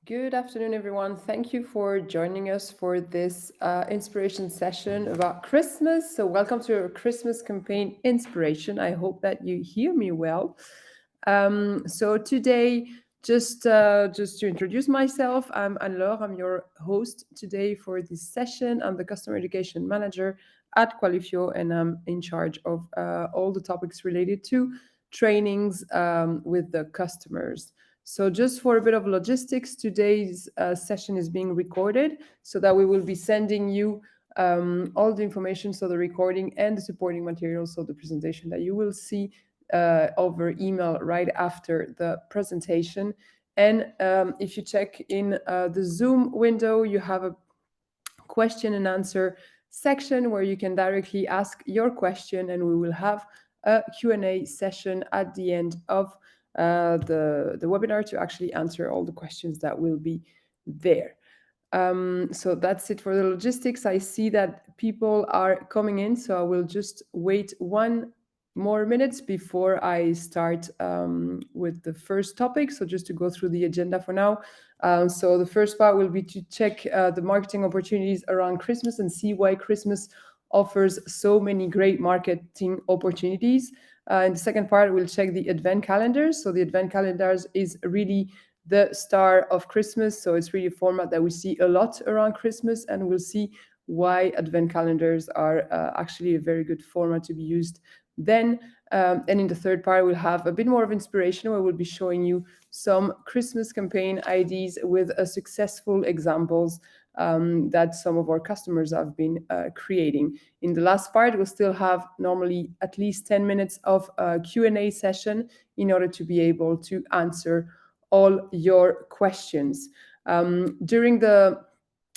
Good afternoon, everyone. Thank you for joining us for this inspiration session about Christmas. So, welcome to our Christmas campaign inspiration. I hope that you hear me well. So today, just to introduce myself, I'm Anne-Laure. I'm your host today for this session. I'm the customer education manager at Qualifio, and I'm in charge of all the topics related to trainings with the customers. So, just for a bit of logistics, today's session is being recorded so that we will be sending you all the information, so the recording and the supporting materials, so the presentation that you will see over email right after the presentation. And if you check in the Zoom window, you have a question and answer section where you can directly ask your question, and we will have a Q&A session at the end of the webinar to actually answer all the questions that will be there. So that's it for the logistics. I see that people are coming in, so I will just wait one more minutes before I start with the first topic. So just to go through the agenda for now. So the first part will be to check the marketing opportunities around Christmas and see why Christmas offers so many great marketing opportunities. In the second part, we'll check the advent calendars. So the advent calendars is really the star of Christmas. So it's really a format that we see a lot around Christmas, and we'll see why advent calendars are actually a very good format to be used then. And in the third part, we'll have a bit more of inspiration where we'll be showing you some Christmas campaign ideas with successful examples that some of our customers have been creating. In the last part, we'll still have normally at least 10 minutes of a Q&A session in order to be able to answer all your questions. During the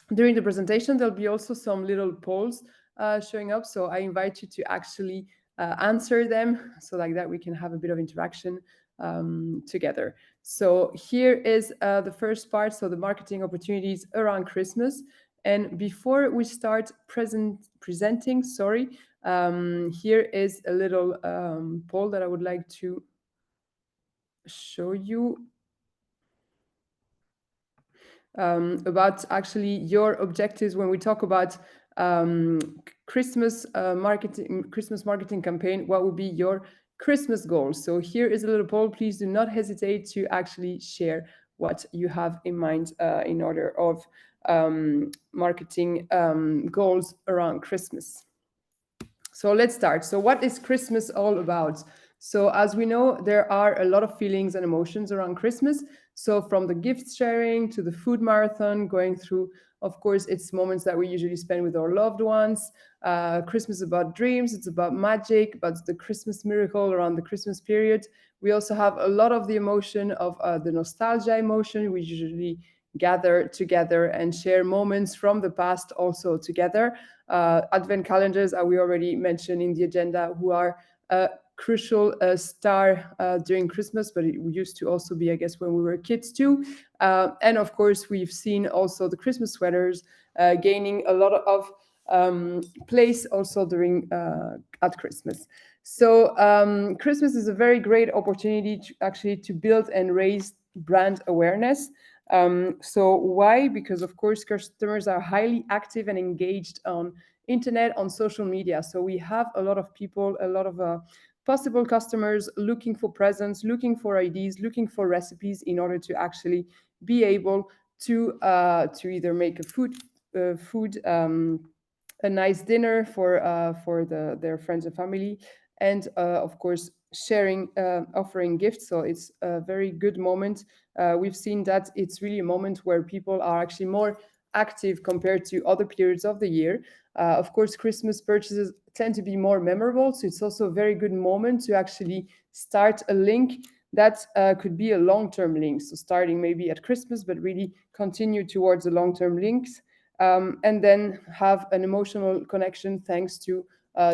presentation, there'll be also some little polls showing up. So I invite you to actually answer them, so like that we can have a bit of interaction together. So here is the first part. So the marketing opportunities around Christmas. And before we start presenting, here is a little poll that I would like to show you about actually your objectives when we talk about um, Christmas marketing campaign. What would be your Christmas goals? So here is a little poll. Please do not hesitate to actually share what you have in mind in order of marketing goals around Christmas. So let's start. So, what is Christmas all about? So, as we know, there are a lot of feelings and emotions around Christmas. So, from the gift sharing to the food marathon, going through, of course, it's moments that we usually spend with our loved ones. Christmas is about dreams, it's about magic, about the Christmas miracle around the Christmas period. We also have a lot of the emotion of the nostalgia emotion. We usually gather together and share moments from the past also together. Advent calendars, we already mentioned in the agenda, who are a crucial star during Christmas, but it used to also be, I guess, when we were kids too. And of course, we've seen also the Christmas sweaters gaining a lot of place also during at Christmas. So Christmas is a very great opportunity to actually to build and raise brand awareness. So why? Because of course customers are highly active and engaged on internet, on social media. So we have a lot of people, a lot of possible customers looking for presents, looking for ideas, looking for recipes in order to actually be able to either make a food a nice dinner for their friends and family, and of course sharing offering gifts. So it's a very good moment. We've seen that it's really a moment where people are actually more active compared to other periods of the year. Of course, Christmas purchases tend to be more memorable, so it's also a very good moment to actually start a link that could be a long-term link. So starting maybe at Christmas, but really continue towards the long-term links, and then have an emotional connection thanks to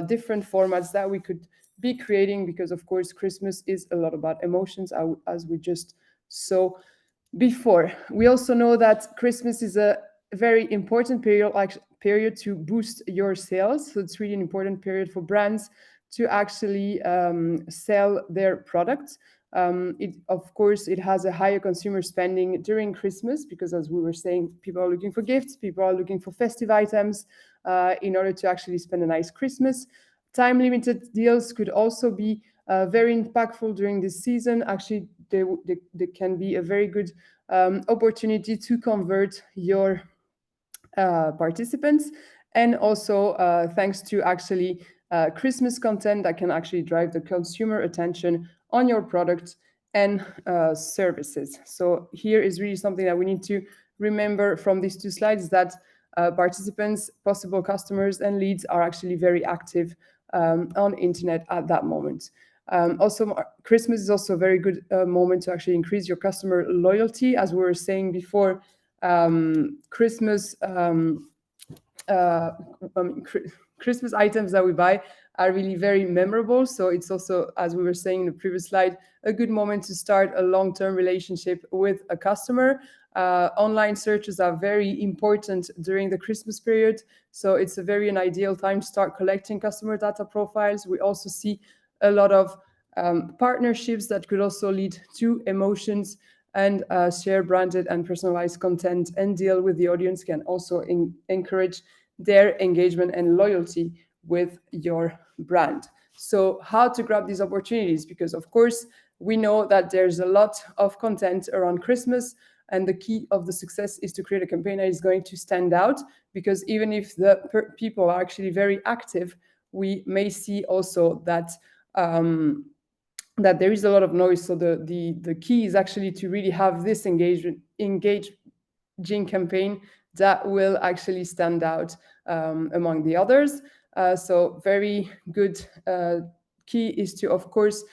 different formats that we could be creating, because of course Christmas is a lot about emotions, as we just saw before. We also know that Christmas is a very important period to boost your sales. So it's really an important period for brands to actually sell their products. It, of course, it has a higher consumer spending during Christmas because, as we were saying, people are looking for gifts, people are looking for festive items in order to actually spend a nice Christmas. Time limited deals could also be very impactful during this season. Actually, they can be a very good opportunity to convert your participants, and also thanks to actually Christmas content that can actually drive the consumer attention on your product and services. So here is really something that we need to remember from these two slides, that participants, possible customers, and leads are actually very active on internet at that moment. Also, Christmas is also a very good moment to actually increase your customer loyalty. As we were saying before, Christmas uh, um, Christmas items that we buy are really very memorable. So it's also, as we were saying in the previous slide, a good moment to start a long-term relationship with a customer. Online searches are very important during the Christmas period, so it's a very an ideal time to start collecting customer data profiles. We also see a lot of partnerships that could also lead to emotions, and share branded and personalized content and deal with the audience can also encourage their engagement and loyalty with your brand. So, how to grab these opportunities? Because, of course, we know that there's a lot of content around Christmas, and the key of the success is to create a campaign that is going to stand out. Because even if the people are actually very active, we may see also that. That there is a lot of noise. So the key is actually to really have this engaging campaign that will actually stand out among the others. So very good key is to, of course,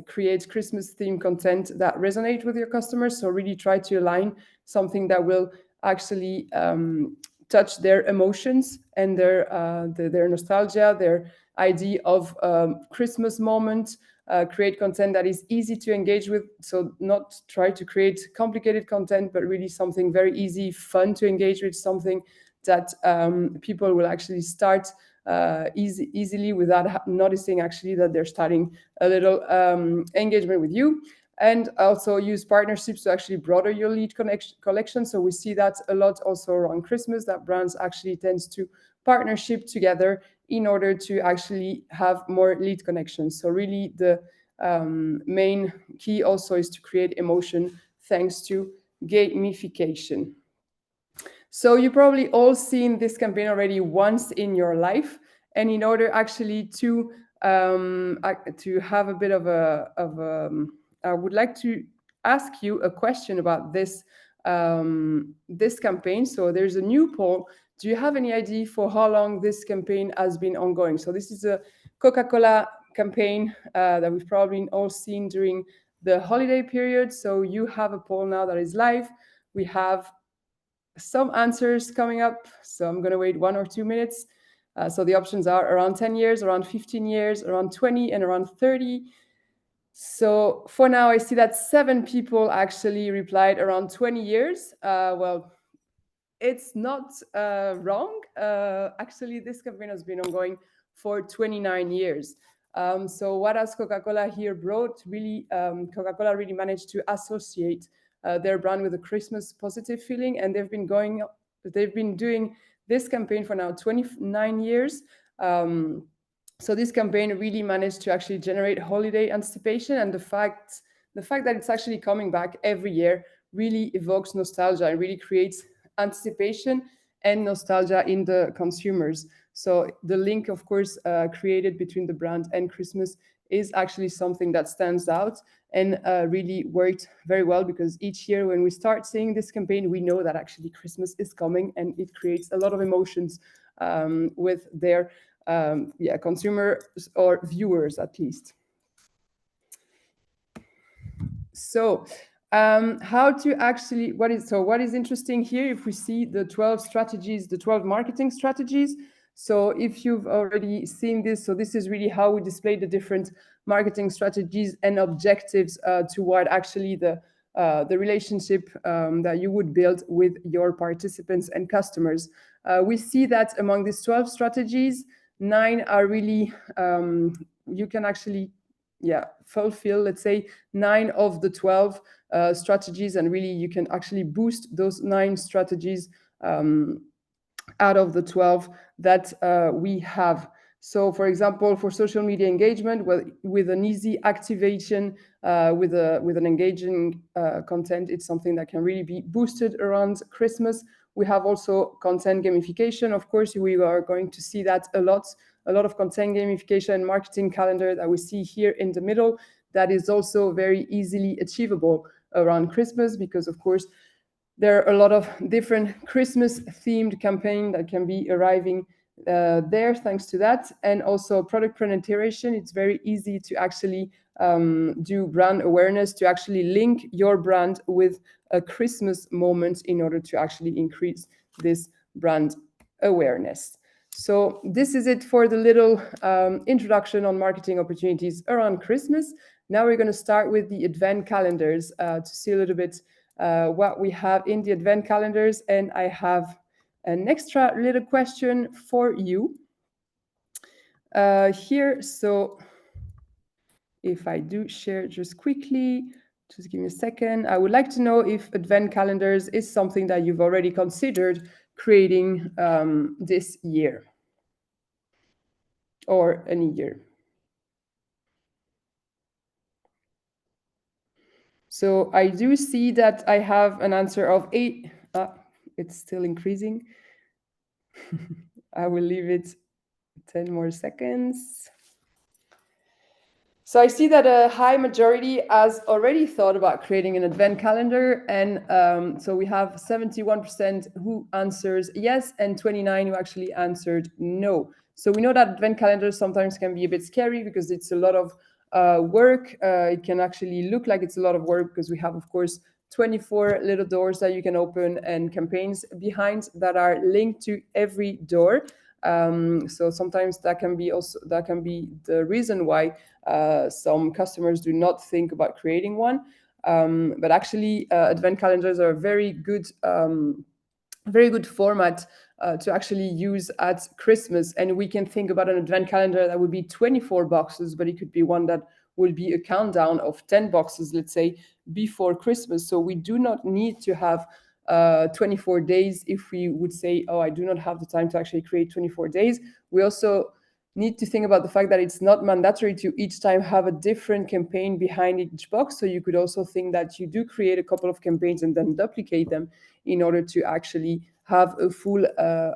create Christmas themed content that resonate with your customers. So really try to align something that will actually touch their emotions and their nostalgia, their idea of Christmas moment. Create content that is easy to engage with. So not try to create complicated content, but really something very easy, fun to engage with, something that people will actually start easily without noticing actually that they're starting a little engagement with you. And also use partnerships to actually broaden your lead collection. So we see that a lot also around Christmas, that brands actually tends to partnership together in order to actually have more lead connections. So really the main key also is to create emotion thanks to gamification. So you probably all seen this campaign already once in your life, and in order actually to have a bit I would like to ask you a question about this campaign. So there's a new poll. Do you have any idea for how long this campaign has been ongoing? So this is a Coca-Cola campaign that we've probably all seen during the holiday period. So you have a poll now that is live. We have some answers coming up. So I'm going to wait 1 or 2 minutes. So the options are around 10 years, around 15 years, around 20, and around 30. So for now, I see that 7 people actually replied around 20 years. Well, it's not wrong. Actually, this campaign has been ongoing for 29 years. So what has Coca-Cola here brought? Really, Coca-Cola really managed to associate their brand with a Christmas positive feeling, and they've been doing this campaign for now 29 years. So this campaign really managed to actually generate holiday anticipation, and the fact that it's actually coming back every year really evokes nostalgia and really creates anticipation and nostalgia in the consumers. So the link, of course, created between the brand and Christmas is actually something that stands out and really worked very well, because each year when we start seeing this campaign, we know that actually Christmas is coming, and it creates a lot of emotions with their consumers or viewers at least. So, how to actually what is interesting here? If we see the 12 strategies, the 12 marketing strategies. So, if you've already seen this, so this is really how we display the different marketing strategies and objectives toward actually the relationship that you would build with your participants and customers. We see that among these 12 strategies, 9 are really you can actually yeah, fulfill, let's say, 9 of the 12 strategies, and really you can actually boost those 9 strategies out of the 12 that we have. So, for example, for social media engagement, well, with an easy activation, with an engaging content, it's something that can really be boosted around Christmas. We have also content gamification. Of course, we are going to see that a lot of content gamification and marketing calendar that we see here in the middle. That is also very easily achievable around Christmas because, of course, there are a lot of different Christmas themed campaign that can be arriving there thanks to that. And also product penetration. It's very easy to actually do brand awareness, to actually link your brand with a Christmas moment in order to actually increase this brand awareness. So this is it for the little introduction on marketing opportunities around Christmas. Now we're going to start with the advent calendars to see a little bit what we have in the advent calendars. And I have an extra little question for you here. So if I do share just quickly, just give me a second. I would like to know if advent calendars is something that you've already considered creating this year or any year. So I do see that I have an answer of 8. It's still increasing. I will leave it 10 more seconds. So I see that a high majority has already thought about creating an advent calendar. And so we have 71% who answers yes and 29 who actually answered no. So we know that advent calendars sometimes can be a bit scary because it's a lot of work. It can actually look like it's a lot of work because we have, of course, 24 little doors that you can open and campaigns behind that are linked to every door. So sometimes that can be the reason why some customers do not think about creating one. But actually, advent calendars are a very good format to actually use at Christmas. And we can think about an advent calendar that would be 24 boxes, but it could be one that will be a countdown of 10 boxes, let's say, before Christmas. So we do not need to have 24 days if we would say, oh, I do not have the time to actually create 24 days. We also need to think about the fact that it's not mandatory to each time have a different campaign behind each box. So you could also think that you do create a couple of campaigns and then duplicate them in order to actually have a full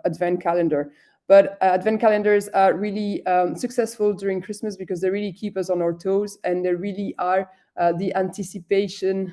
advent calendar. But advent calendars are really successful during Christmas because they really keep us on our toes and they really are the anticipation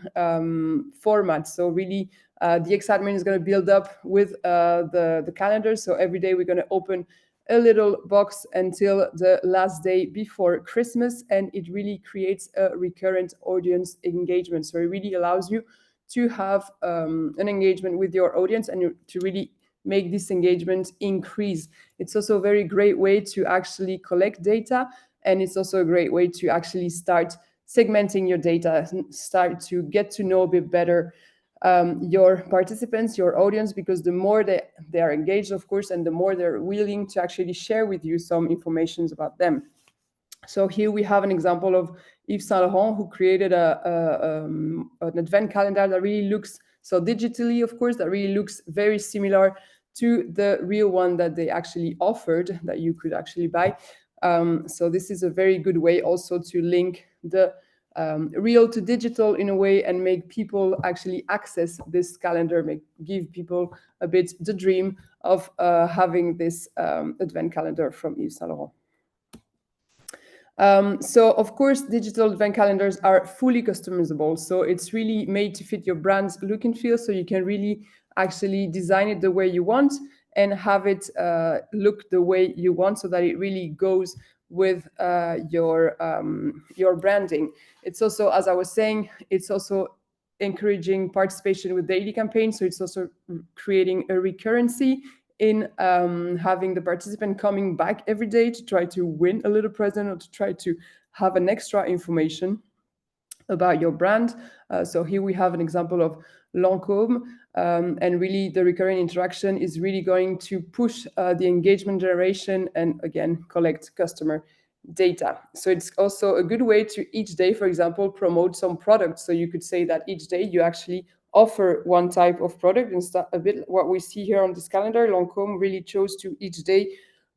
format. So really the excitement is going to build up with the calendar. So every day we're going to open a little box until the last day before Christmas, and it really creates a recurrent audience engagement. So it really allows you to have an engagement with your audience and to really make this engagement increase. It's also a very great way to actually collect data, and it's also a great way to actually start segmenting your data, start to get to know a bit better your participants, your audience, because the more they are engaged, of course, and the more they're willing to actually share with you some information about them. So here we have an example of Yves Saint Laurent, who created an advent calendar that really looks, so digitally, of course, that really looks very similar to the real one that they actually offered that you could actually buy. So this is a very good way also to link the real to digital in a way and make people actually access this calendar, give people a bit the dream of having this advent calendar from Yves Saint Laurent. So of course, digital advent calendars are fully customizable. So it's really made to fit your brand's look and feel. So you can really actually design it the way you want and have it look the way you want so that it really goes with your branding. It's also, as I was saying, it's also encouraging participation with daily campaigns. So it's also creating a recurrency in having the participant coming back every day to try to win a little present or to try to have an extra information about your brand. So here we have an example of Lancôme, and really the recurring interaction is really going to push the engagement generation and again collect customer data. So it's also a good way to each day, for example, promote some products. So you could say that each day you actually offer one type of product, and a bit what we see here on this calendar. Lancôme really chose to each day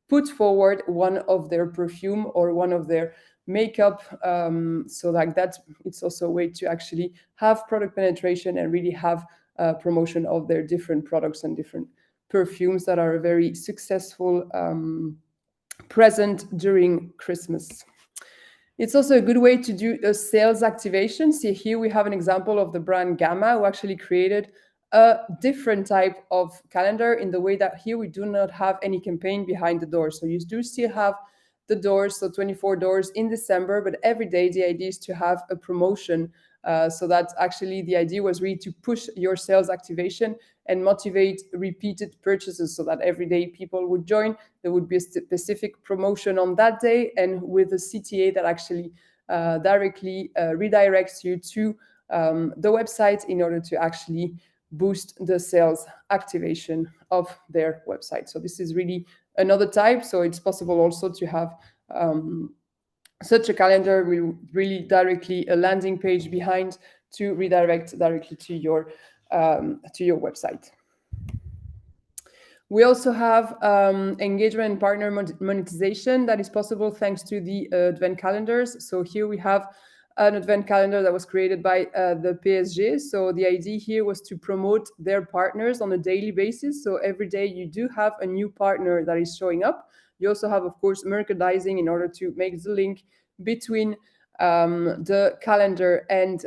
put forward one of their perfume or one of their makeup. So like that, it's also a way to actually have product penetration and really have promotion of their different products and different perfumes that are very successful present during Christmas. It's also a good way to do a sales activation. See, here we have an example of the brand Gamma, who actually created a different type of calendar in the way that here we do not have any campaign behind the door. So you do still have the doors, so 24 doors in December, but every day the idea is to have a promotion. So that actually the idea was really to push your sales activation and motivate repeated purchases so that every day people would join. There would be a specific promotion on that day, and with a CTA that actually directly redirects you to the website in order to actually boost the sales activation of their website. So this is really another type. So it's possible also to have such a calendar with really directly a landing page behind to redirect directly to your website. We also have engagement and partner monetization that is possible thanks to the advent calendars. So here we have an advent calendar that was created by the PSG. So the idea here was to promote their partners on a daily basis. So every day you do have a new partner that is showing up. You also have, of course, merchandising in order to make the link between the calendar and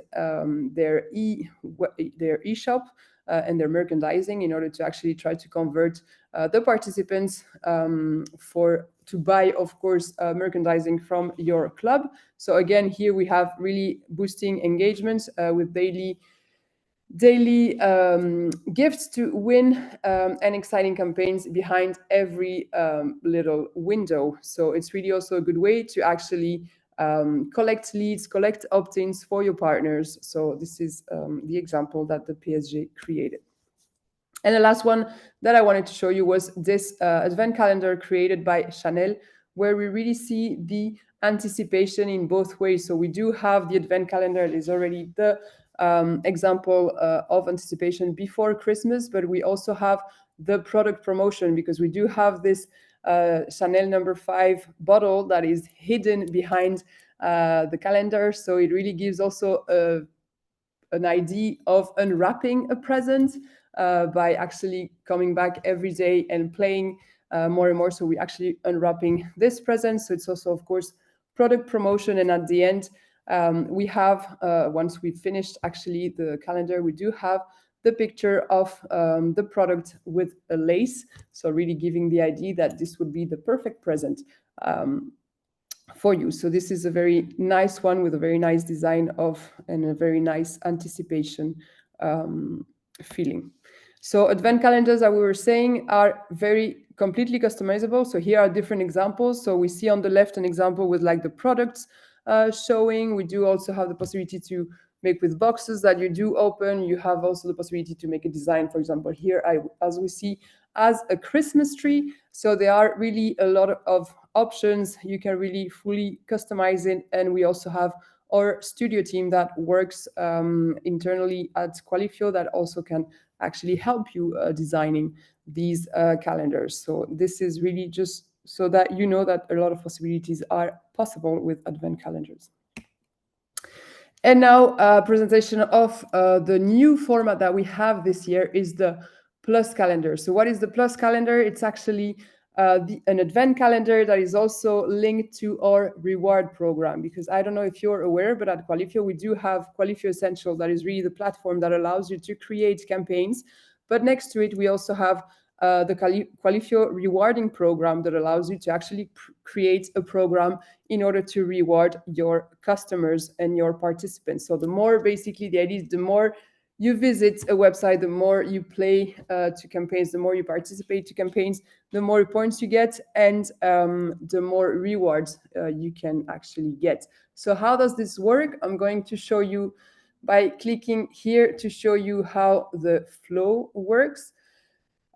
their e-shop and their merchandising in order to actually try to convert the participants for to buy, of course, merchandising from your club. So again, here we have really boosting engagements with daily gifts to win and exciting campaigns behind every little window. So it's really also a good way to actually collect leads, collect opt-ins for your partners. So this is the example that the PSG created. And the last one that I wanted to show you was this advent calendar created by Chanel, where we really see the anticipation in both ways. So we do have the advent calendar, it is already the example of anticipation before Christmas, but we also have the product promotion because we do have this Chanel number 5 bottle that is hidden behind the calendar. So it really gives also an idea of unwrapping a present by actually coming back every day and playing more and more. So we actually unwrapping this present. So it's also, of course, product promotion. And at the end, we have, once we've finished actually the calendar, we do have the picture of the product with a lace. So really giving the idea that this would be the perfect present for you. So this is a very nice one with a very nice design of and a very nice anticipation feeling. So advent calendars, as we were saying, are very completely customizable. So here are different examples. So we see on the left an example with like the products showing. We do also have the possibility to make with boxes that you do open. You have also the possibility to make a design, for example, here, as we see, as a Christmas tree. So there are really a lot of options. You can really fully customize it. And we also have our studio team that works internally at Qualifio that also can actually help you designing these calendars. So this is really just so that you know that a lot of possibilities are possible with advent calendars. And now presentation of the new format that we have this year is the Plus calendar. So what is the Plus calendar? It's actually an advent calendar that is also linked to our reward program. Because I don't know if you're aware, but at Qualifio, we do have Qualifio Essential. That is really the platform that allows you to create campaigns. But next to it, we also have the Qualifio rewarding program that allows you to actually create a program in order to reward your customers and your participants. So the more, basically, the idea is the more you visit a website, the more you play to campaigns, the more you participate to campaigns, the more points you get, and the more rewards you can actually get. So how does this work? I'm going to show you by clicking here to show you how the flow works.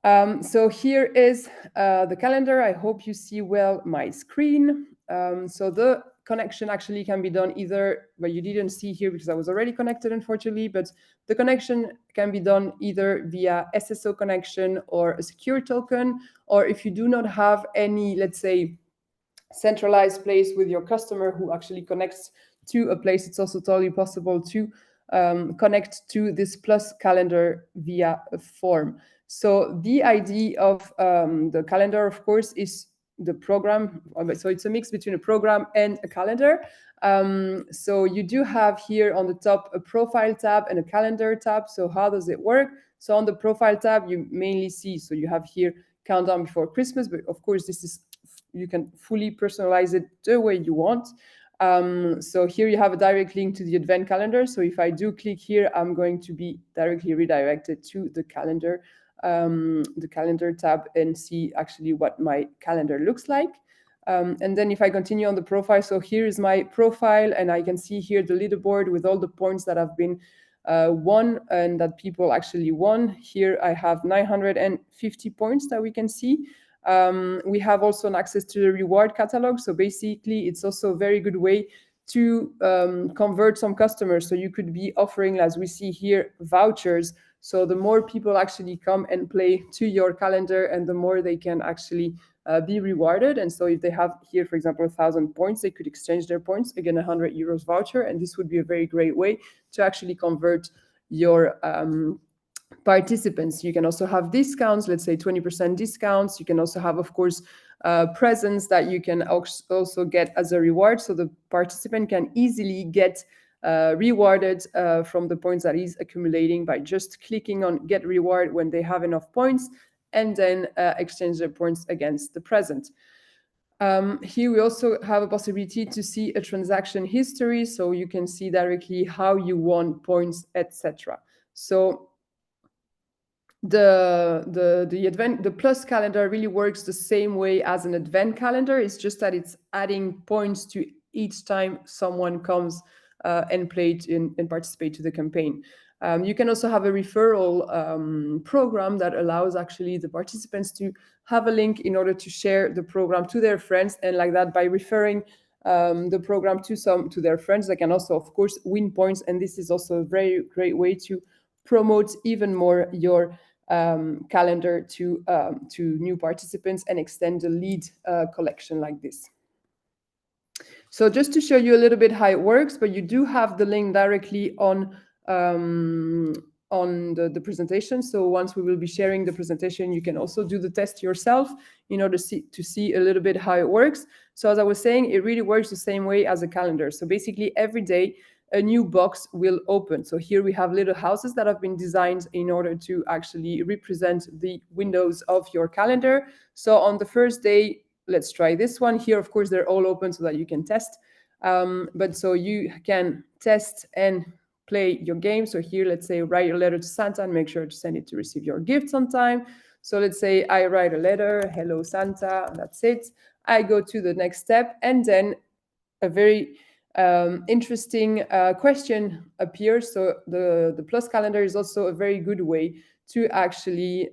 So here is the calendar. I hope you see well my screen. So the connection actually can be done either, but you didn't see here because I was already connected, unfortunately, but the connection can be done either via SSO connection or a secure token, or if you do not have any, let's say, centralized place with your customer who actually connects to a place, it's also totally possible to connect to this plus calendar via a form. So the idea of the calendar, of course, is the program. So it's a mix between a program and a calendar. So you do have here on the top a profile tab and a calendar tab. So how does it work? So on the profile tab, you mainly see, so you have here countdown before Christmas, but of course this is, you can fully personalize it the way you want. So here you have a direct link to the advent calendar. So if I do click here, I'm going to be directly redirected to the calendar tab, and see actually what my calendar looks like. And then if I continue on the profile, so here is my profile, and I can see here the leaderboard with all the points that have been won and that people actually won. Here I have 950 points that we can see. We have also an access to the reward catalog. So basically, it's also a very good way to convert some customers. So you could be offering, as we see here, vouchers. So the more people actually come and play to your calendar, and the more they can actually be rewarded. And so if they have here, for example, 1,000 points, they could exchange their points again, a €100 voucher. And this would be a very great way to actually convert your participants. You can also have discounts, let's say 20% discounts. You can also have, of course, presents that you can also get as a reward. So the participant can easily get rewarded from the points that he's accumulating by just clicking on get reward when they have enough points, and then exchange their points against the present. Here we also have a possibility to see a transaction history, so you can see directly how you won points, etc. So the plus calendar really works the same way as an advent calendar. It's just that it's adding points to each time someone comes and and participate to the campaign. You can also have a referral program that allows actually the participants to have a link in order to share the program to their friends, and like that, by referring the program to their friends, they can also, of course, win points. And this is also a very great way to promote even more your calendar to new participants and extend the lead collection like this. So just to show you a little bit how it works, but you do have the link directly on the presentation. So once we will be sharing the presentation, you can also do the test yourself in order to see a little bit how it works. So as I was saying, it really works the same way as a calendar. So basically every day a new box will open. So here we have little houses that have been designed in order to actually represent the windows of your calendar. So on the first day, let's try this one here. Of course, they're all open so that you can test. But so you can test and play your game. So here, let's say, write a letter to Santa and make sure to send it to receive your gifts on time. So let's say I write a letter, hello Santa, and that's it. I go to the next step, and then a very interesting question appears. So the plus calendar is also a very good way to actually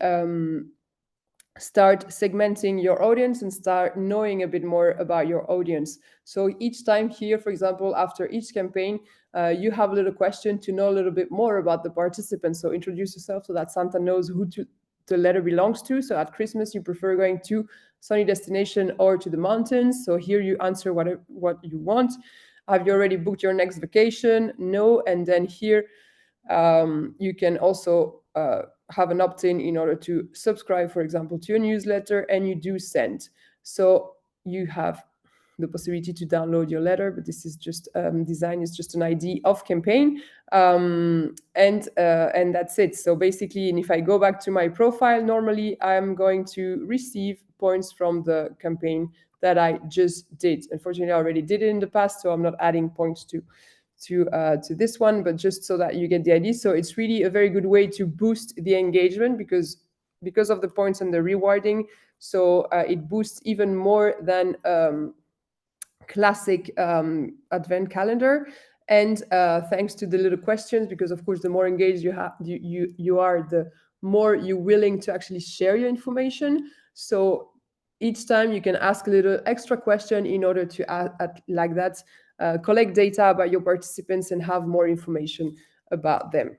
start segmenting your audience and start knowing a bit more about your audience. So each time here, for example, after each campaign, you have a little question to know a little bit more about the participants. So introduce yourself so that Santa knows who the letter belongs to. So at Christmas, you prefer going to sunny destination or to the mountains. So here you answer what you want. Have you already booked your next vacation? No. And then here you can also have an opt-in in order to subscribe, for example, to a newsletter, and you do send. So you have the possibility to download your letter, but this is just design is just an idea of campaign, and that's it. So basically, and if I go back to my profile, normally I'm going to receive points from the campaign that I just did. Unfortunately, I already did it in the past, so I'm not adding points to this one, but just so that you get the idea. So it's really a very good way to boost the engagement because of the points and the rewarding. So it boosts even more than classic advent calendar. And thanks to the little questions, because of course the more engaged you are, the more you're willing to actually share your information. So each time you can ask a little extra question in order to like that collect data about your participants and have more information about them.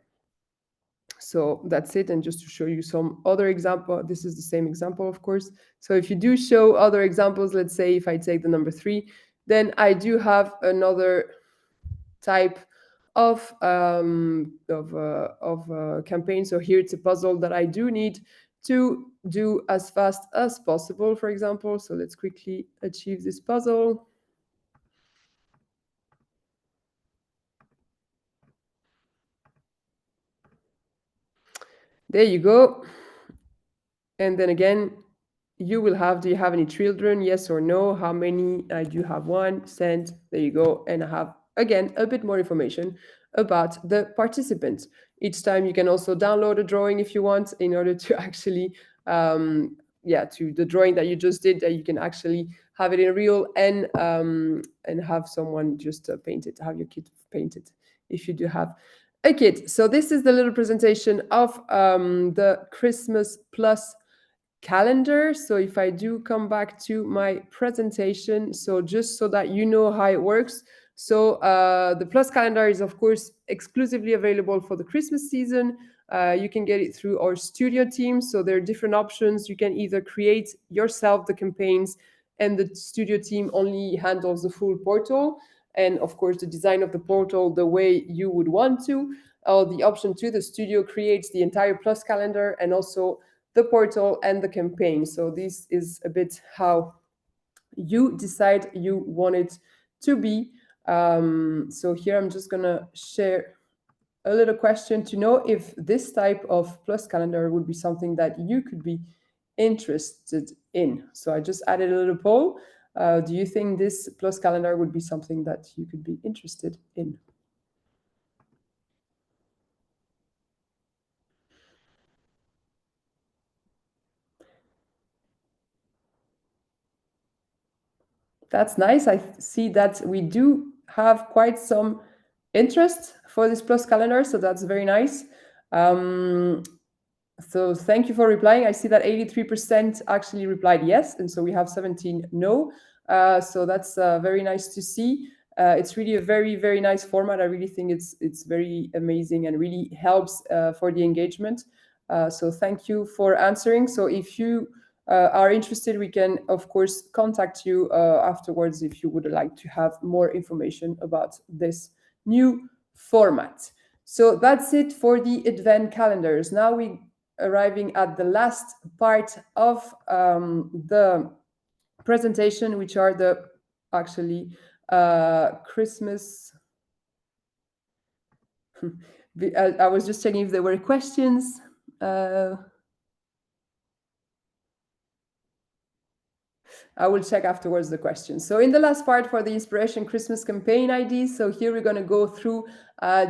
So that's it. And just to show you some other example, this is the same example, of course. So if you do show other examples, let's say if I take the number 3, then I do have another type of campaign. So here it's a puzzle that I do need to do as fast as possible, for example. So let's quickly achieve this puzzle. There you go. And then again, you will have, do you have any children? Yes or no? How many? I do have one. Send. There you go. And I have, again, a bit more information about the participants. Each time you can also download a drawing if you want in order to actually, to the drawing that you just did, that you can actually have it in real and have someone just paint it, have your kid paint it if you do have a kid. So this is the little presentation of the Christmas Plus calendar. So if I do come back to my presentation, so just so that you know how it works. So the Plus calendar is of course exclusively available for the Christmas season. You can get it through our studio team. So there are different options. You can either create yourself the campaigns and the studio team only handles the full portal. And of course, the design of the portal the way you would want to. Or the option two, the studio creates the entire Plus calendar and also the portal and the campaign. So this is a bit how you decide you want it to be. So here I'm just gonna share a little question to know if this type of Plus calendar would be something that you could be interested in. So I just added a little poll. Do you think this Plus calendar would be something that you could be interested in? That's nice. I see that we do have quite some interest for this Plus calendar, so that's very nice. Um, so thank you for replying. I see that 83% actually replied yes, and so we have 17 no. So that's very nice to see. It's really a very, very nice format. I really think it's very amazing and really helps for the engagement. So thank you for answering. So if you are interested, we can of course contact you afterwards if you would like to have more information about this new format. So that's it for the advent calendars. Now we arriving at the last part of the presentation, which are the actually Christmas. I was just checking if there were questions. I will check afterwards the questions. So in the last part for the Inspiration Christmas campaign IDs, so here we're going to go through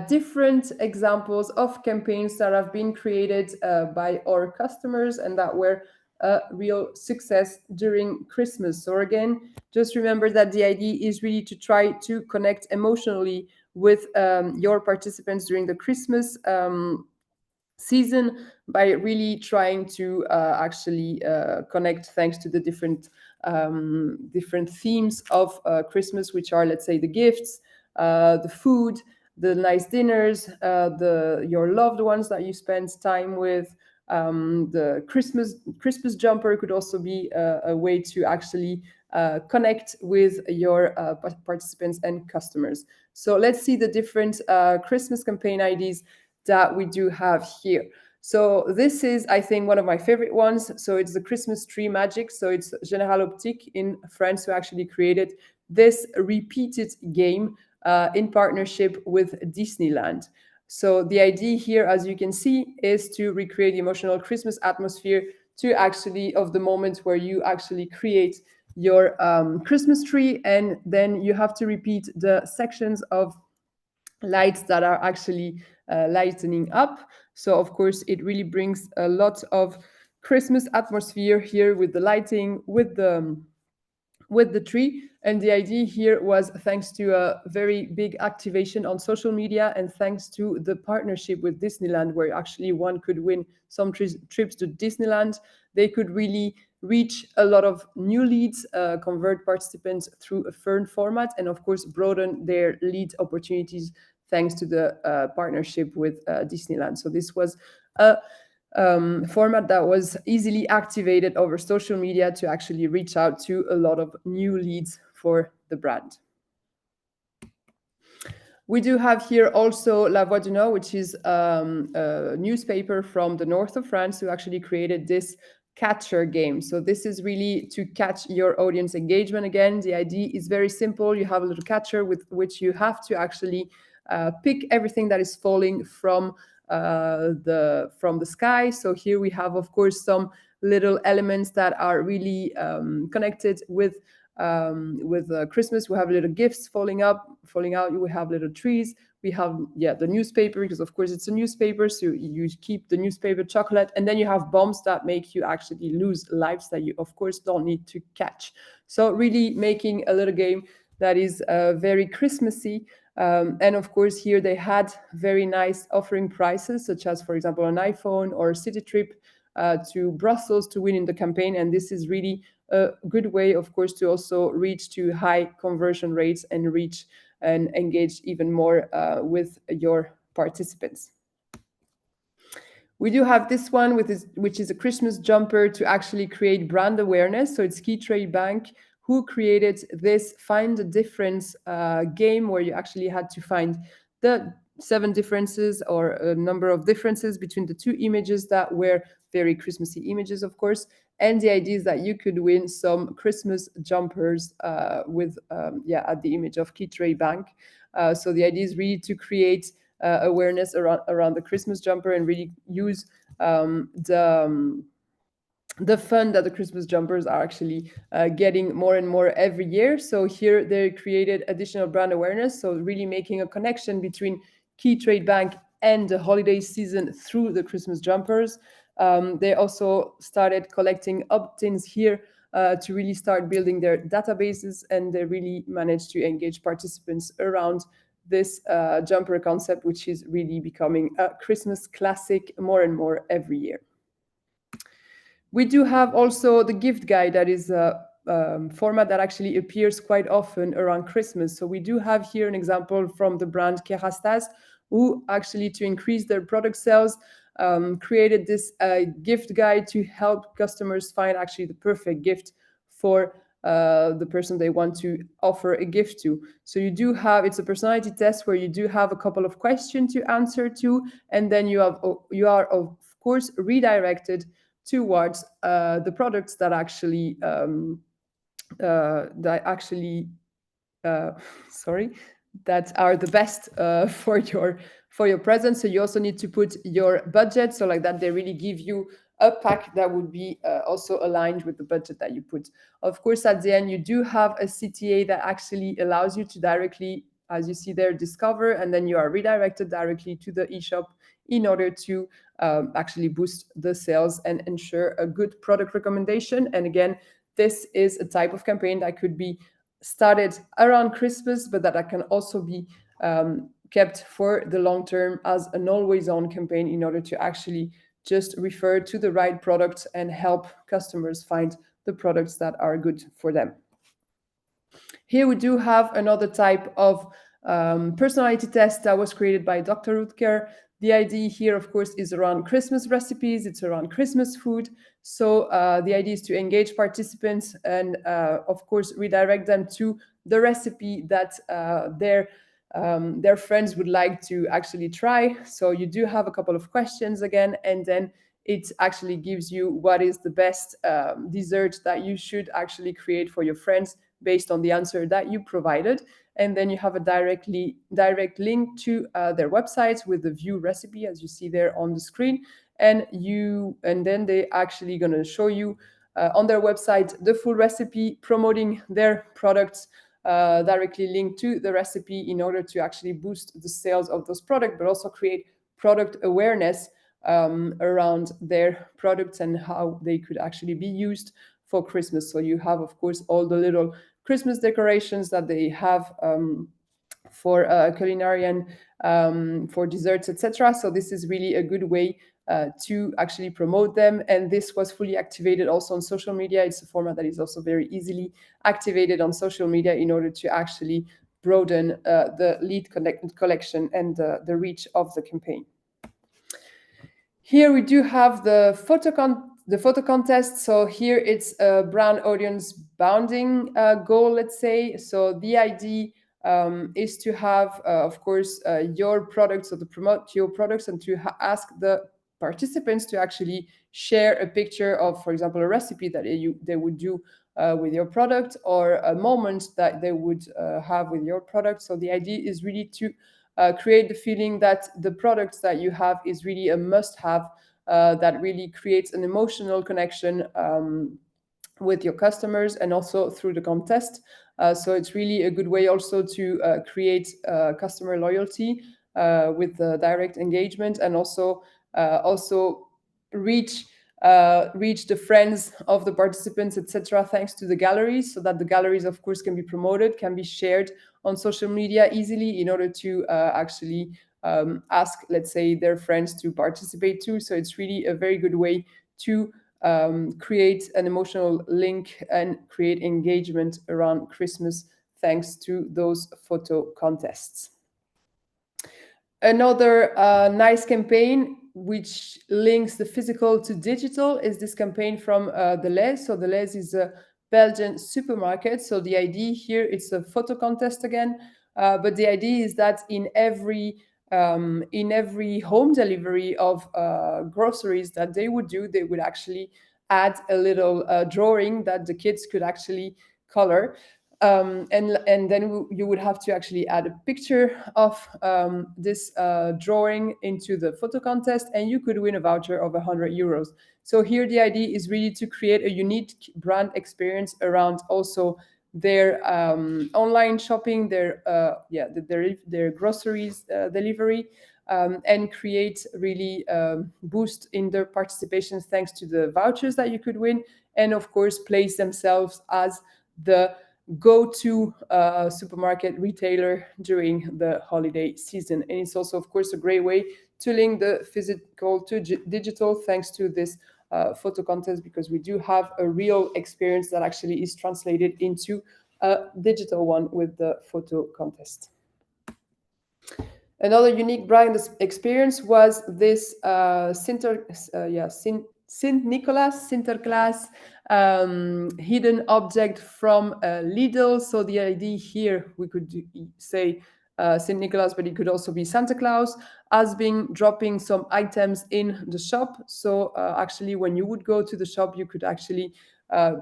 different examples of campaigns that have been created by our customers and that were a real success during Christmas. So again, just remember that the idea is really to try to connect emotionally with your participants during the Christmas season by really trying to actually connect thanks to the different themes of Christmas, which are, let's say, the gifts, the food, the nice dinners, the your loved ones that you spend time with. The Christmas jumper could also be a way to actually connect with your participants and customers. So let's see the different Christmas campaign IDs that we do have here. So this is, I think, one of my favorite ones. So it's the Christmas tree magic. So it's General Optique in France who actually created this repeated game in partnership with Disneyland. So the idea here, as you can see, is to recreate the emotional Christmas atmosphere to actually of the moment where you actually create your Christmas tree, and then you have to repeat the sections of lights that are actually lightening up. So of course it really brings a lot of Christmas atmosphere here with the lighting, with the tree. And the idea here was thanks to a very big activation on social media and thanks to the partnership with Disneyland, where actually one could win some trips to Disneyland. They could really reach a lot of new leads, convert participants through a fern format, and of course broaden their lead opportunities thanks to the partnership with Disneyland. So this was a format that was easily activated over social media to actually reach out to a lot of new leads for the brand. We do have here also La Voix du Nord, which is a newspaper from the north of France who actually created this catcher game. So this is really to catch your audience engagement. Again, the idea is very simple. You have a little catcher with which you have to actually pick everything that is falling from the sky. So here we have, of course, some little elements that are really connected with Christmas. We have little gifts falling out. We have little trees. We have the newspaper, because of course it's a newspaper, so you keep the newspaper chocolate, and then you have bombs that make you actually lose lives that you of course don't need to catch. So really making a little game that is very Christmassy. And of course, here they had very nice offering prices, such as, for example, an iPhone or a city trip to Brussels to win in the campaign. And this is really a good way, of course, to also reach to high conversion rates and reach and engage even more with your participants. We do have this one, which is a Christmas jumper to actually create brand awareness. So it's Key Trade Bank who created this Find the Difference game, where you actually had to find the 7 differences or a number of differences between the 2 images that were very Christmassy images, of course. And the idea is that you could win some Christmas jumpers at the image of Key Trade Bank. So the idea is really to create awareness around the Christmas jumper and really use the fun that the Christmas jumpers are actually getting more and more every year. So here they created additional brand awareness. So really making a connection between Key Trade Bank and the holiday season through the Christmas jumpers. They also started collecting opt-ins here to really start building their databases, and they really managed to engage participants around this jumper concept, which is really becoming a Christmas classic more and more every year. We do have also the gift guide, that is a format that actually appears quite often around Christmas. So we do have here an example from the brand Kerastase, who actually, to increase their product sales, created this gift guide to help customers find actually the perfect gift for the person they want to offer a gift to. So it's a personality test where you do have a couple of questions to answer to, and then you are of course redirected towards the products that actually that actually uh, sorry that are the best for your present. So you also need to put your budget, so like that they really give you a pack that would be also aligned with the budget that you put. Of course, at the end you do have a CTA that actually allows you to directly, as you see there, discover, and then you are redirected directly to the eShop in order to actually boost the sales and ensure a good product recommendation. And again, this is a type of campaign that could be started around Christmas, but that can also be kept for the long term as an always on campaign in order to actually just refer to the right products and help customers find the products that are good for them. Here we do have another type of personality test that was created by Dr. Rutger. The idea here, of course, is around Christmas recipes. It's around Christmas food. So the idea is to engage participants and, of course, redirect them to the recipe that their friends would like to actually try. So you do have a couple of questions again, and then it actually gives you what is the best dessert that you should actually create for your friends based on the answer that you provided. And then you have a direct link to their websites with the view recipe, as you see there on the screen. And then they actually going to show you on their website the full recipe, promoting their products directly linked to the recipe in order to actually boost the sales of those products, but also create product awareness around their products and how they could actually be used for Christmas. So you have, of course, all the little Christmas decorations that they have for culinary and for desserts, etc. So this is really a good way to actually promote them. And this was fully activated also on social media. It's a format that is also very easily activated on social media in order to actually broaden the lead collection and the reach of the campaign. Here we do have the photo contest. So here it's a brand audience bounding goal, let's say. So the idea is to have, of course, your products, or to promote your products, and to ask the participants to actually share a picture of, for example, a recipe that they would do with your product, or a moment that they would have with your product. So the idea is really to create the feeling that the products that you have is really a must-have, that really creates an emotional connection with your customers, and also through the contest. So it's really a good way also to create customer loyalty with the direct engagement, and also reach reach the friends of the participants, etc., thanks to the galleries, so that the galleries, of course, can be promoted, can be shared on social media easily, in order to actually ask, let's say, their friends to participate too. So it's really a very good way to create an emotional link and create engagement around Christmas, thanks to those photo contests. Another nice campaign which links the physical to digital is this campaign from Deleuze. So Deleuze is a Belgian supermarket. So the idea here, it's a photo contest again, but the idea is that in every home delivery of groceries that they would do, they would actually add a little drawing that the kids could actually color. And then you would have to actually add a picture of this drawing into the photo contest, and you could win a voucher of 100 euros. So here the idea is really to create a unique brand experience around also their online shopping, their groceries delivery, and create really boost in their participation thanks to the vouchers that you could win, and of course place themselves as the go-to supermarket retailer during the holiday season. And it's also, of course, a great way to link the physical to digital, thanks to this photo contest, because we do have a real experience that actually is translated into a digital one with the photo contest. Another unique brand experience was this Saint Nicholas Sinterklaas hidden object from Lidl. So the idea here, we could say Saint Nicholas, but it could also be Santa Claus, as being dropping some items in the shop. So actually, when you would go to the shop, you could actually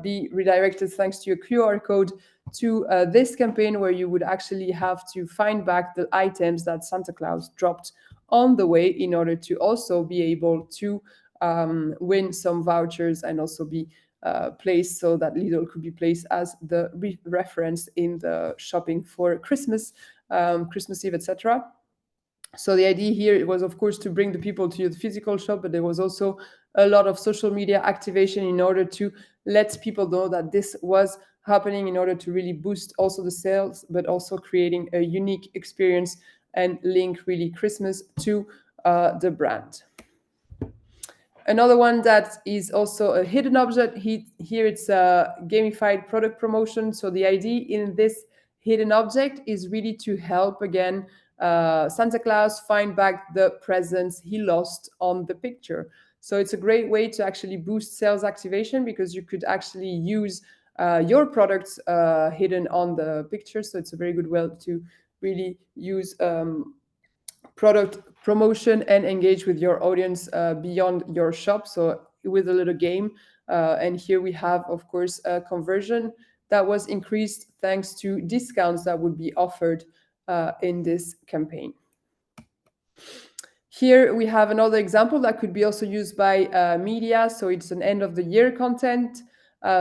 be redirected thanks to a QR code to this campaign, where you would actually have to find back the items that Santa Claus dropped on the way, in order to also be able to win some vouchers, and also be placed, so that Lidl could be placed as the reference in the shopping for Christmas, Christmas Eve, etc. So the idea here was, of course, to bring the people to the physical shop, but there was also a lot of social media activation in order to let people know that this was happening, in order to really boost also the sales, but also creating a unique experience and link really Christmas to the brand. Another one that is also a hidden object, here it's a gamified product promotion. So the idea in this hidden object is really to help again Santa Claus find back the presents he lost on the picture. So it's a great way to actually boost sales activation, because you could actually use your products hidden on the picture. So it's a very good way to really use product promotion and engage with your audience beyond your shop. So with a little game. And here we have, of course, a conversion that was increased thanks to discounts that would be offered in this campaign. Here we have another example that could be also used by media. So it's an end of the year content.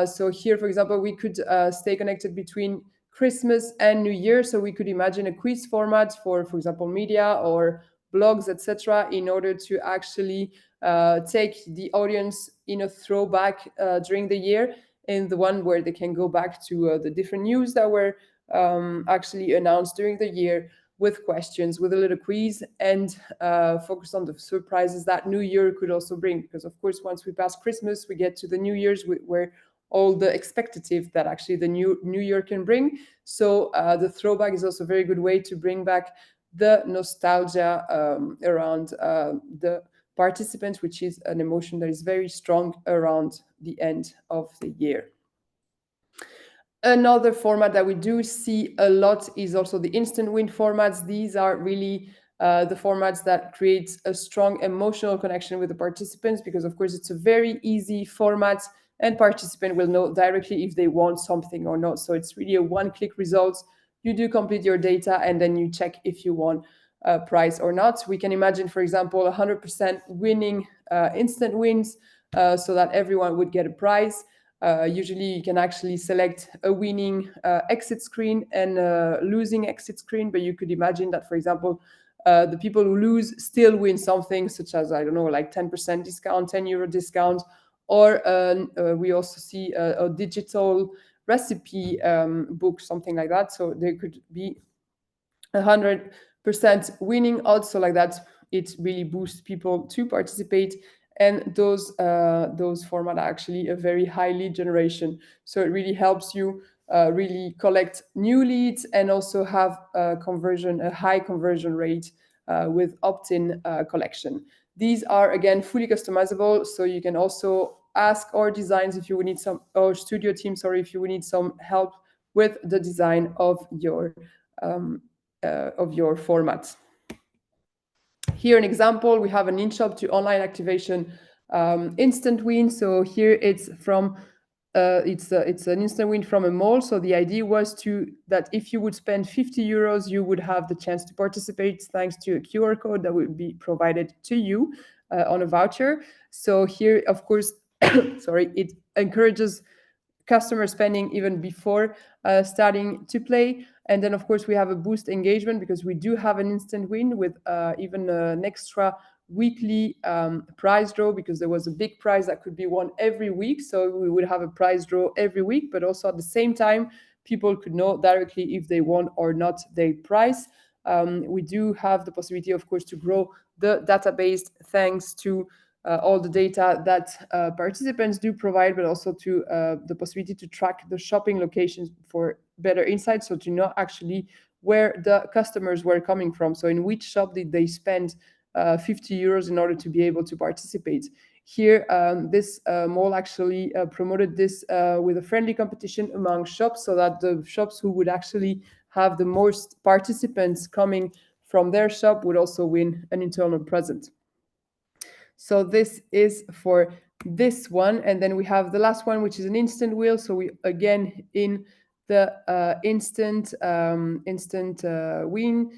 So here, for example, we could stay connected between Christmas and New Year. So we could imagine a quiz format for example, media or blogs, etc., in order to actually take the audience in a throwback during the year, in the one where they can go back to the different news that were actually announced during the year, with questions, with a little quiz, and focus on the surprises that New Year could also bring. Because, of course, once we pass Christmas, we get to the New Year's where all the expectative that actually the new year can bring. So the throwback is also a very good way to bring back the nostalgia around the participants, which is an emotion that is very strong around the end of the year. Another format that we do see a lot is also the instant win formats. These are really the formats that create a strong emotional connection with the participants, because of course it's a very easy format and participant will know directly if they want something or not. So it's really a one-click results. You do complete your data and then you check if you want a prize or not. We can imagine, for example, 100% winning instant wins, so that everyone would get a prize. Usually you can actually select a winning exit screen and a losing exit screen, but you could imagine that, for example, the people who lose still win something, such as, I don't know, like 10% discount, €10 discount, or we also see a digital recipe book, something like that. So there could be 100% winning odds, so like that it really boosts people to participate. And those format are actually a very high lead generation, so it really helps you really collect new leads and also have a high conversion rate with opt-in collection. These are again fully customizable, so you can also ask our designs if you would need some, or studio team, sorry, if you would need some help with the design um, of your format. Here an example, we have an in-shop to online activation instant win. So here it's from it's an instant win from a mall. So the idea was to that if you would spend €50, you would have the chance to participate thanks to a QR code that would be provided to you on a voucher. So here, of course, sorry, it encourages customer spending even before starting to play. And then, of course, we have a boost engagement because we do have an instant win with even an extra weekly prize draw, because there was a big prize that could be won every week. So we would have a prize draw every week, but also at the same time, people could know directly if they won or not their prize. We do have the possibility, of course, to grow the database thanks to all the data that participants do provide, but also to the possibility to track the shopping locations for better insights. So to know actually where the customers were coming from. So in which shop did they spend €50 in order to be able to participate. Here, this mall actually promoted this with a friendly competition among shops, so that the shops who would actually have the most participants coming from their shop would also win an internal present. So this is for this one. And then we have the last one, which is an instant wheel. So we again in the instant win.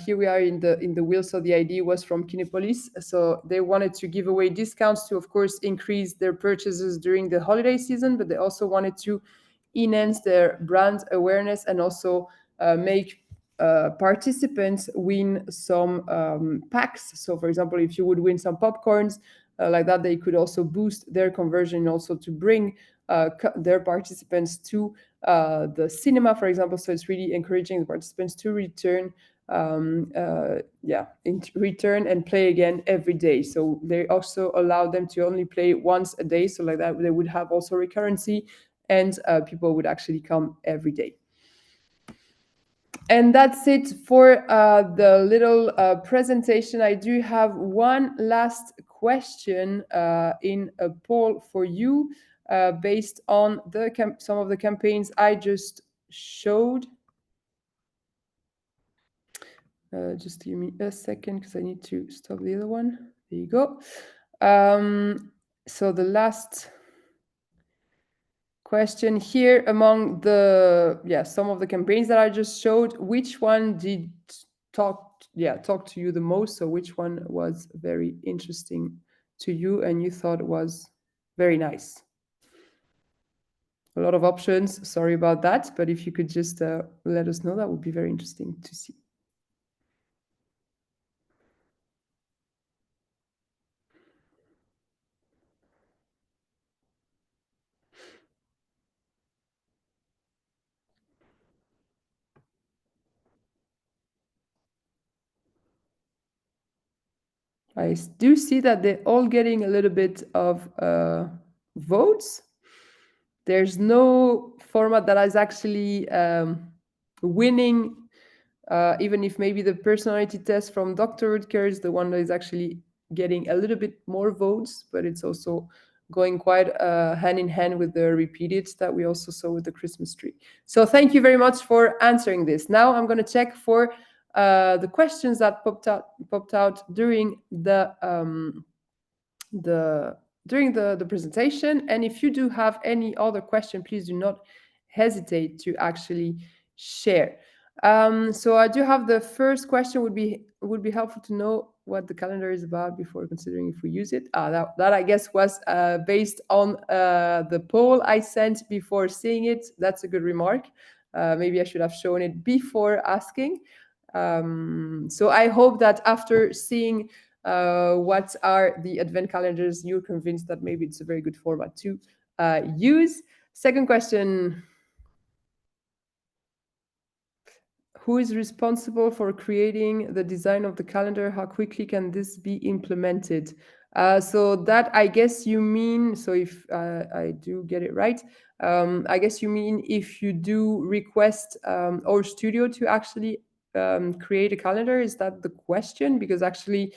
Here we are in the wheel. So the idea was from Kinepolis. So they wanted to give away discounts to, of course, increase their purchases during the holiday season, but they also wanted to enhance their brand awareness and also make participants win some packs. So, for example, if you would win some popcorns like that, they could also boost their conversion, also to bring their participants to the cinema, for example. So it's really encouraging the participants to return. Return and play again every day. So they also allow them to only play once a day. So like that, they would have also recurrency, and people would actually come every day. And that's it for the little presentation. I do have one last question in a poll for you based on some of the campaigns I just showed. Just give me a second because I need to stop the other one. There you go. So the last question here, among the some of the campaigns that I just showed, which one did talk to you the most? So which one was very interesting to you and you thought was very nice? A lot of options, sorry about that, but if you could just let us know, that would be very interesting to see. do see that they're all getting a little bit of votes. There's no format that is actually winning, even if maybe the personality test from Dr. Rutger is the one that is actually getting a little bit more votes, but it's also going quite hand in hand with the repeated that we also saw with the Christmas tree. So thank you very much for answering this. Now I'm going to check for the questions that popped out the during the presentation. And if you do have any other question, please do not hesitate to actually share. So I do have the first question. Would be helpful to know what the calendar is about before considering if we use it. That I guess was based on the poll I sent before seeing it. That's a good remark. Maybe I should have shown it before asking. So I hope that after seeing what are the advent calendars, you're convinced that maybe it's a very good format to use. Second question: who is responsible for creating the design of the calendar? How quickly can this be implemented? So that I guess you mean, so if I do get it right, I guess you mean if you do request our studio to actually create a calendar, is that the question? Because actually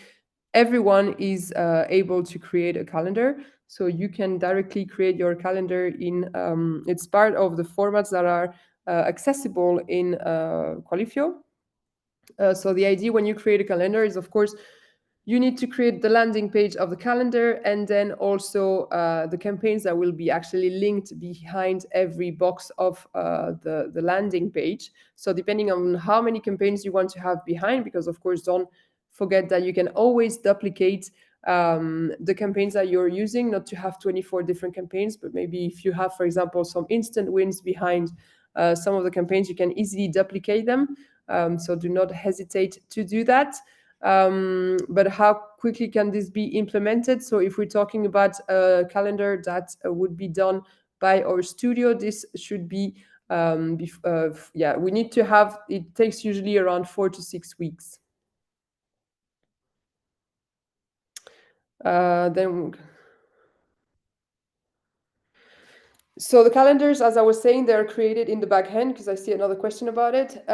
everyone is able to create a calendar. So you can directly create your calendar in, it's part of the formats that are accessible in Qualifio. So the idea when you create a calendar is, of course, you need to create the landing page of the calendar, and then also the campaigns that will be actually linked behind every box of the landing page. So depending on how many campaigns you want to have behind, because of course, don't forget that you can always duplicate the campaigns that you're using, not to have 24 different campaigns, but maybe if you have, for example, some instant wins behind some of the campaigns, you can easily duplicate them. So do not hesitate to do that. But how quickly can this be implemented? So if we're talking about a calendar that would be done by our studio, this should be, yeah, we need to have, it takes usually around 4 to 6 weeks. Then So the calendars, as I was saying, they're created in the back end, because I see another question about it.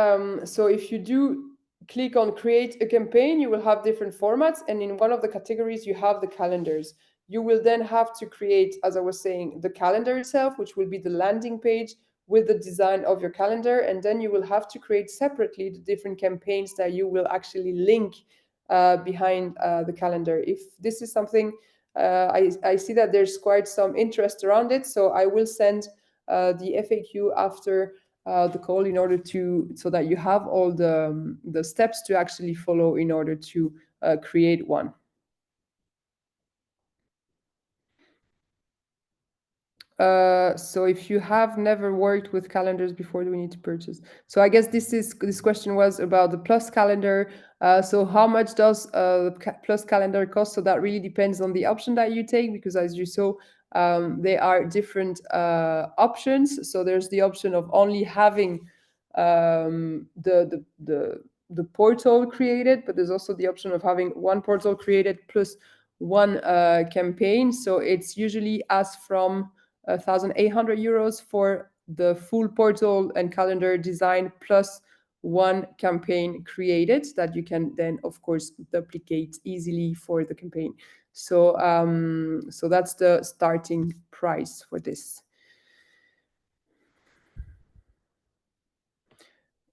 So if you do click on create a campaign, you will have different formats, and in one of the categories you have the calendars. You will then have to create, as I was saying, the calendar itself, which will be the landing page with the design of your calendar, and then you will have to create separately the different campaigns that you will actually link behind the calendar. If this is something, I see that there's quite some interest around it, so I will send the FAQ after the call, in order to, so that you have all the steps to actually follow in order to create one. So if you have never worked with calendars before, do we need to purchase? So I guess this question was about the Plus calendar. So how much does Plus calendar cost? So that really depends on the option that you take, because as you saw, there are different options. So there's the option of only having the portal created, but there's also the option of having one portal created plus one campaign. So it's usually as from 1,800 euros for the full portal and calendar design, plus one campaign created that you can then, of course, duplicate easily for the campaign. So that's the starting price for this.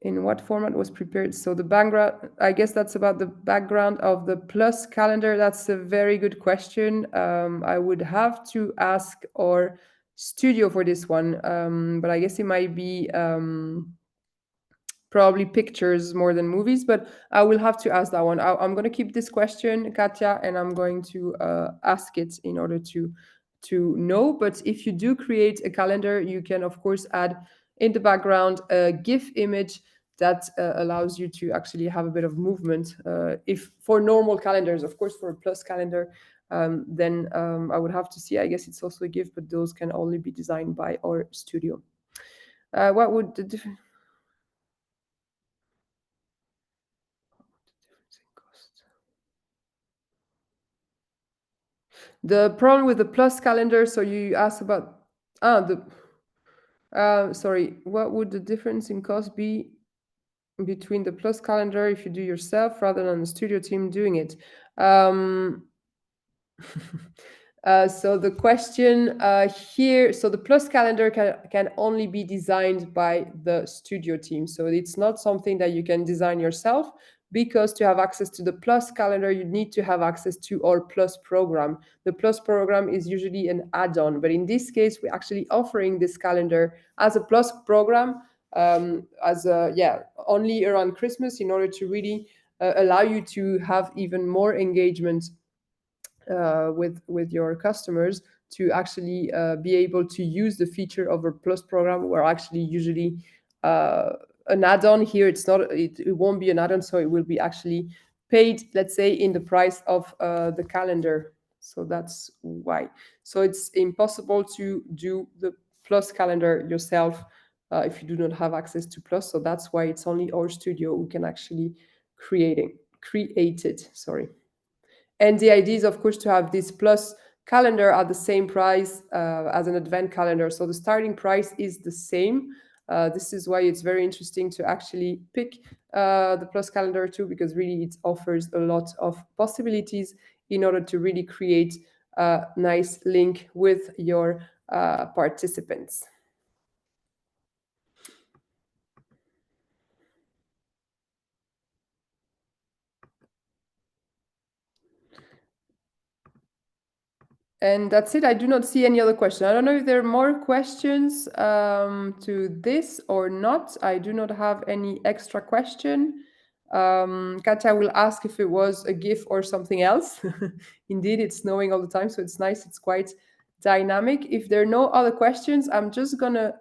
In what format was prepared? So the background, I guess that's about the background of the Plus calendar. That's a very good question. I would have to ask our studio for this one, but I guess it might be probably pictures more than movies, but I will have to ask that one. I'm going to keep this question, Katja, and I'm going to ask it in order to know. But if you do create a calendar, you can of course add in the background a GIF image that allows you to actually have a bit of movement. If for normal calendars, of course, for a Plus calendar, then I would have to see. I guess it's also a GIF, but those can only be designed by our studio. What would the difference in cost? The problem with the plus calendar, so you asked about, the, sorry, what would the difference in cost be between the plus calendar if you do yourself rather than the studio team doing it? Um, so the question here, so the plus calendar can only be designed by the studio team. So it's not something that you can design yourself, because to have access to the plus calendar, you need to have access to our plus program. The plus program is usually an add-on, but in this case, we're actually offering this calendar as a plus program, as a, yeah, only around Christmas, in order to really allow you to have even more engagement with your customers, to actually be able to use the feature of a plus program. Where actually usually uh, an add-on here, it won't be an add-on, so it will be actually paid, let's say, in the price of the calendar. So that's why. So it's impossible to do the plus calendar yourself if you do not have access to plus. So that's why it's only our studio who can actually create it, sorry. And the idea is, of course, to have this plus calendar at the same price as an advent calendar. So the starting price is the same. This is why it's very interesting to actually pick the plus calendar too, because really it offers a lot of possibilities in order to really create a nice link with your participants. And that's it. I do not see any other question. I don't know if there are more questions to this or not. I do not have any extra question. Katja will ask if it was a GIF or something else. Indeed, it's snowing all the time, so it's nice. It's quite dynamic. If there are no other questions, I'm just gonna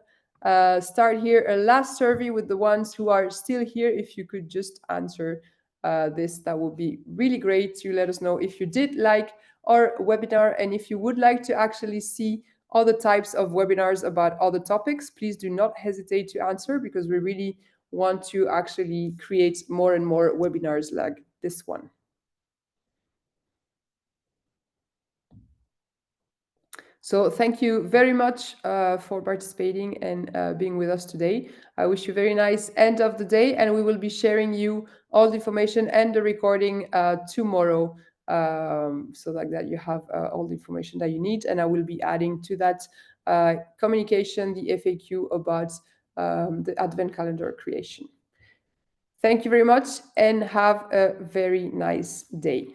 start here a last survey with the ones who are still here. If you could just answer this, that would be really great to let us know if you did like our webinar. And if you would like to actually see other types of webinars about other topics, please do not hesitate to answer, because we really want to actually create more and more webinars like this one. So thank you very much for participating and being with us today. I wish you a very nice end of the day, and we will be sharing you all the information and the recording tomorrow, so like that you have all the information that you need. And I will be adding to that communication the FAQ about the advent calendar creation. Thank you very much, and have a very nice day.